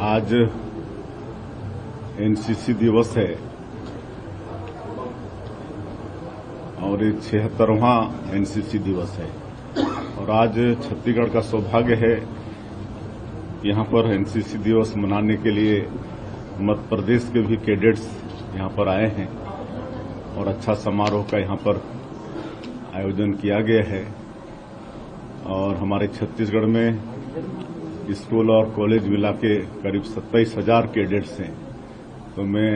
आज एनसीसी दिवस है और ये 76वां एनसीसी दिवस है और आज छत्तीसगढ़ का सौभाग्य है यहाँ पर एनसीसी दिवस मनाने के लिए मध्य प्रदेश के भी कैडेट्स यहाँ पर आए हैं और अच्छा समारोह का यहाँ पर आयोजन किया गया है। और हमारे छत्तीसगढ़ में स्कूल और कॉलेज मिला के करीब 27,000 कैडेट्स हैं। तो मैं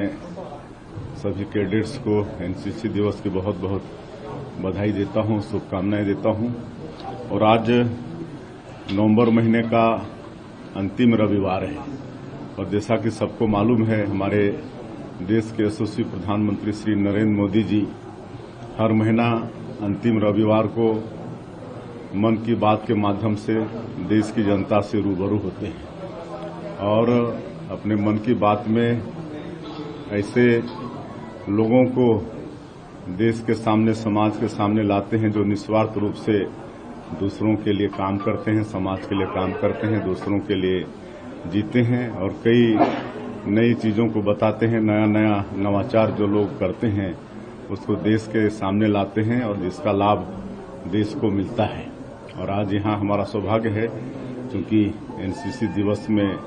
सभी कैडेट्स को एनसीसी दिवस की बहुत बहुत बधाई देता हूं, शुभकामनाएं देता हूं। और आज नवंबर महीने का अंतिम रविवार है और जैसा कि सबको मालूम है, हमारे देश के यशस्वी प्रधानमंत्री श्री नरेंद्र मोदी जी हर महीना अंतिम रविवार को मन की बात के माध्यम से देश की जनता से रूबरू होते हैं और अपने मन की बात में ऐसे लोगों को देश के सामने, समाज के सामने लाते हैं जो निस्वार्थ रूप से दूसरों के लिए काम करते हैं, समाज के लिए काम करते हैं, दूसरों के लिए जीते हैं और कई नई चीजों को बताते हैं। नया नया नवाचार जो लोग करते हैं उसको देश के सामने लाते हैं और जिसका लाभ देश को मिलता है। और आज यहाँ हमारा सौभाग्य है क्योंकि एनसीसी दिवस में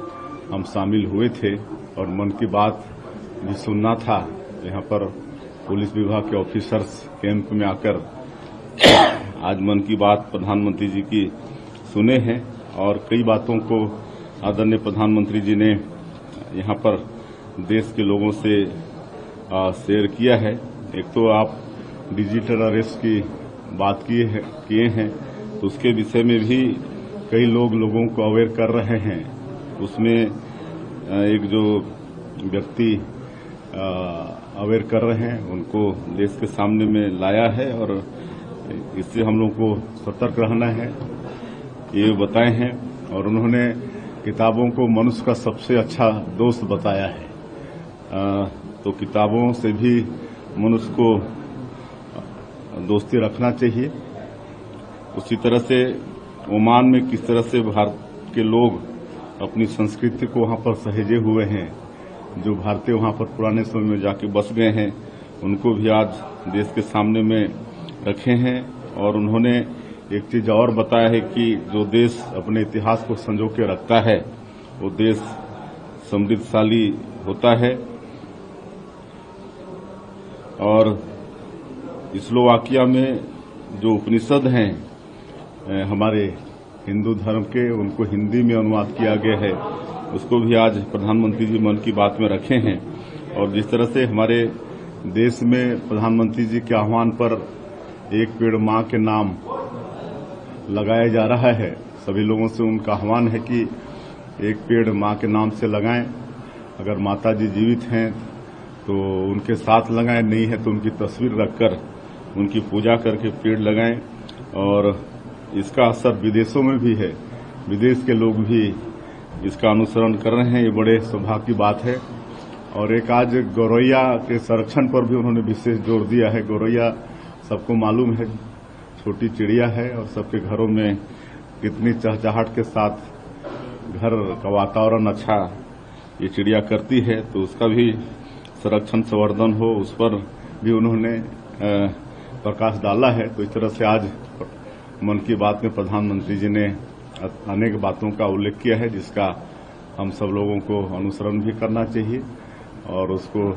हम शामिल हुए थे और मन की बात भी सुनना था। यहाँ पर पुलिस विभाग के ऑफिसर्स कैंप में आकर आज मन की बात प्रधानमंत्री जी की सुने हैं और कई बातों को आदरणीय प्रधानमंत्री जी ने यहाँ पर देश के लोगों से शेयर किया है। एक तो आप डिजिटल अरेस्ट की बात किए हैं तो उसके विषय में भी कई लोगों को अवेयर कर रहे हैं। उसमें एक जो व्यक्ति अवेयर कर रहे हैं उनको देश के सामने में लाया है और इससे हम लोग को सतर्क रहना है ये बताए हैं। और उन्होंने किताबों को मनुष्य का सबसे अच्छा दोस्त बताया है। तो किताबों से भी मनुष्य को दोस्ती रखना चाहिए। उसी तरह से ओमान में किस तरह से भारत के लोग अपनी संस्कृति को वहां पर सहेजे हुए हैं, जो भारतीय वहां पर पुराने समय में जाके बस गए हैं, उनको भी आज देश के सामने में रखे हैं। और उन्होंने एक चीज और बताया है कि जो देश अपने इतिहास को संजो के रखता है वो देश समृद्धशाली होता है। और स्लोवाकिया में जो उपनिषद हैं हमारे हिंदू धर्म के, उनको हिंदी में अनुवाद किया गया है, उसको भी आज प्रधानमंत्री जी मन की बात में रखे हैं। और जिस तरह से हमारे देश में प्रधानमंत्री जी के आह्वान पर एक पेड़ मां के नाम लगाया जा रहा है, सभी लोगों से उनका आह्वान है कि एक पेड़ मां के नाम से लगाएं। अगर माता जी जीवित हैं तो उनके साथ लगाएं, नहीं है तो उनकी तस्वीर रखकर उनकी पूजा करके पेड़ लगाएं। और इसका असर विदेशों में भी है, विदेश के लोग भी इसका अनुसरण कर रहे हैं, ये बड़े सौभाग्य की बात है। और एक आज गौरैया के संरक्षण पर भी उन्होंने विशेष जोर दिया है। गौरैया सबको मालूम है, छोटी चिड़िया है और सबके घरों में कितनी चहचहाट के साथ घर का वातावरण अच्छा ये चिड़िया करती है, तो उसका भी संरक्षण संवर्धन हो, उस पर भी उन्होंने प्रकाश डाला है। तो इस तरह से आज मन की बात में प्रधानमंत्री जी ने अनेक बातों का उल्लेख किया है जिसका हम सब लोगों को अनुसरण भी करना चाहिए और उसको